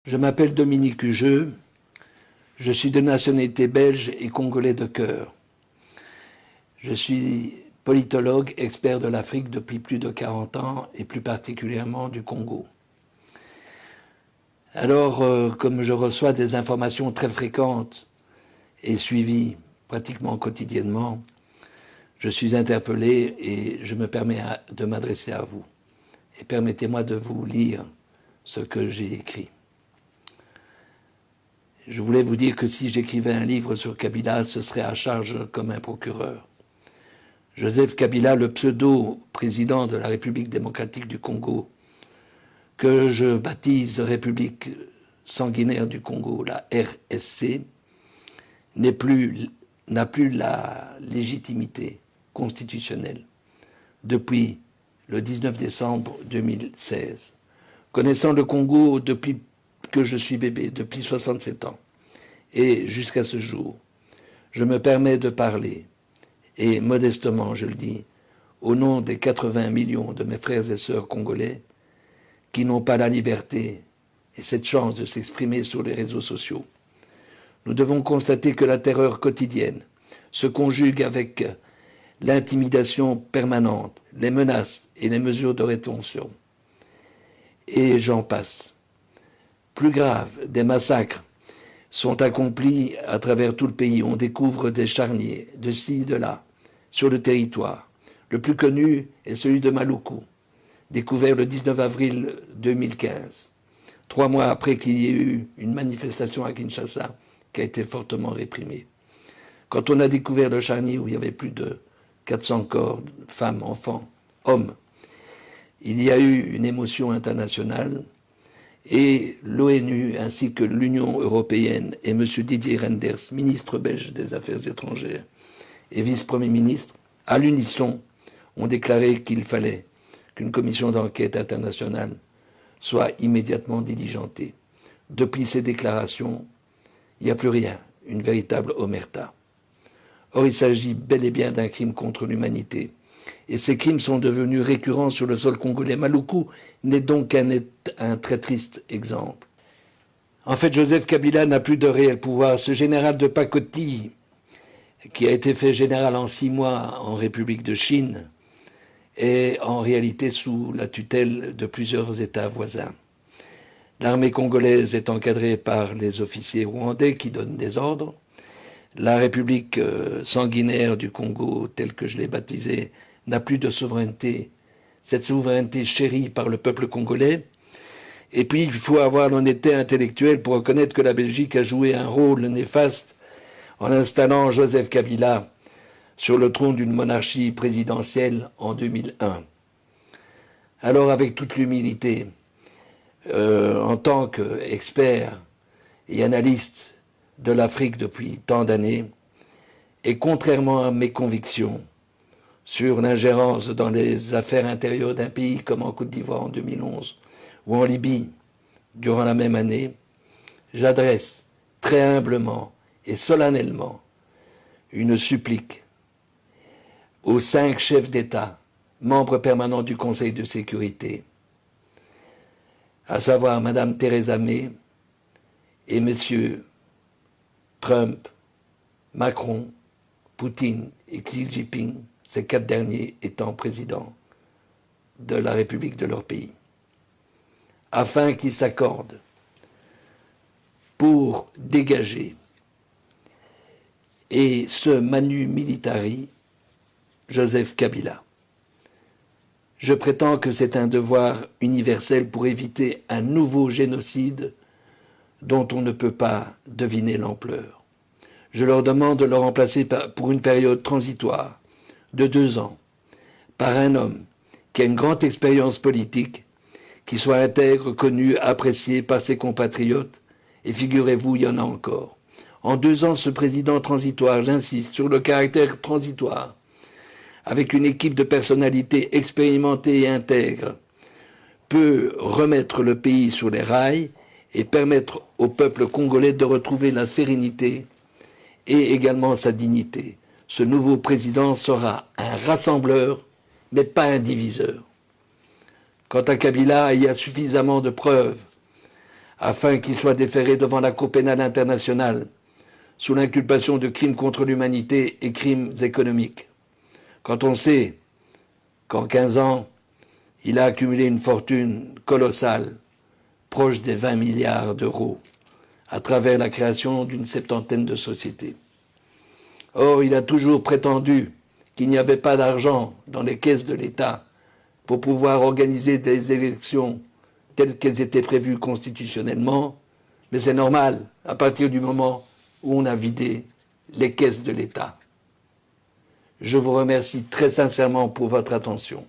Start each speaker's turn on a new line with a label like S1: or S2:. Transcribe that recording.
S1: Je m'appelle Dominique Hugeux, je suis de nationalité belge et congolais de cœur. Je suis politologue, expert de l'Afrique depuis plus de 40 ans et plus particulièrement du Congo. Alors, comme je reçois des informations très fréquentes et suivies pratiquement quotidiennement, je suis interpellé et je me permets de m'adresser à vous. Et permettez-moi de vous lire ce que j'ai écrit. Je voulais vous dire que si j'écrivais un livre sur Kabila, ce serait à charge comme un procureur. Joseph Kabila, le pseudo-président de la République démocratique du Congo, que je baptise République sanguinaire du Congo, la RSC, n'a plus la légitimité constitutionnelle depuis le 19 décembre 2016. Connaissant le Congo depuis que je suis bébé, depuis 67 ans, et jusqu'à ce jour, je me permets de parler, et modestement je le dis, au nom des 80 millions de mes frères et sœurs congolais qui n'ont pas la liberté et cette chance de s'exprimer sur les réseaux sociaux. Nous devons constater que la terreur quotidienne se conjugue avec l'intimidation permanente, les menaces et les mesures de rétention. Et j'en passe. Plus grave, des massacres sont accomplis à travers tout le pays. On découvre des charniers de ci, de là, sur le territoire. Le plus connu est celui de Maluku, découvert le 19 avril 2015, 3 mois après qu'il y ait eu une manifestation à Kinshasa qui a été fortement réprimée. Quand on a découvert le charnier où il y avait plus de 400 corps, femmes, enfants, hommes, il y a eu une émotion internationale. Et l'ONU ainsi que l'Union européenne et M. Didier Reynders, ministre belge des Affaires étrangères et vice-premier ministre, à l'unisson, ont déclaré qu'il fallait qu'une commission d'enquête internationale soit immédiatement diligentée. Depuis ces déclarations, il n'y a plus rien, une véritable omerta. Or, il s'agit bel et bien d'un crime contre l'humanité. Et ces crimes sont devenus récurrents sur le sol congolais. Maluku n'est donc qu'un très triste exemple. En fait, Joseph Kabila n'a plus de réel pouvoir. Ce général de pacotille, qui a été fait général en 6 mois en République de Chine, est en réalité sous la tutelle de plusieurs États voisins. L'armée congolaise est encadrée par les officiers rwandais qui donnent des ordres. La République sanguinaire du Congo, telle que je l'ai baptisée, n'a plus de souveraineté, cette souveraineté chérie par le peuple congolais. Et puis, il faut avoir l'honnêteté intellectuelle pour reconnaître que la Belgique a joué un rôle néfaste en installant Joseph Kabila sur le trône d'une monarchie présidentielle en 2001. Alors, avec toute l'humilité, en tant qu'expert et analyste de l'Afrique depuis tant d'années, et contrairement à mes convictions sur l'ingérence dans les affaires intérieures d'un pays comme en Côte d'Ivoire en 2011 ou en Libye durant la même année, j'adresse très humblement et solennellement une supplique aux 5 chefs d'État, membres permanents du Conseil de sécurité, à savoir Mme Theresa May et messieurs Trump, Macron, Poutine et Xi Jinping, ces 4 derniers étant présidents de la République de leur pays, afin qu'ils s'accordent pour dégager et ce manu militari Joseph Kabila. Je prétends que c'est un devoir universel pour éviter un nouveau génocide dont on ne peut pas deviner l'ampleur. Je leur demande de le remplacer pour une période transitoire de 2 ans par un homme qui a une grande expérience politique, qui soit intègre, connu, apprécié par ses compatriotes, et figurez-vous, il y en a encore. En 2 ans, ce président transitoire, j'insiste sur le caractère transitoire, avec une équipe de personnalités expérimentées et intègres, peut remettre le pays sur les rails et permettre au peuple congolais de retrouver la sérénité et également sa dignité. Ce nouveau président sera un rassembleur, mais pas un diviseur. Quant à Kabila, il y a suffisamment de preuves afin qu'il soit déféré devant la Cour pénale internationale sous l'inculpation de crimes contre l'humanité et crimes économiques. Quand on sait qu'en 15 ans, il a accumulé une fortune colossale, proche des 20 milliards d'euros, à travers la création d'une septantaine de sociétés. Or, il a toujours prétendu qu'il n'y avait pas d'argent dans les caisses de l'État pour pouvoir organiser des élections telles qu'elles étaient prévues constitutionnellement, mais c'est normal à partir du moment où on a vidé les caisses de l'État. Je vous remercie très sincèrement pour votre attention.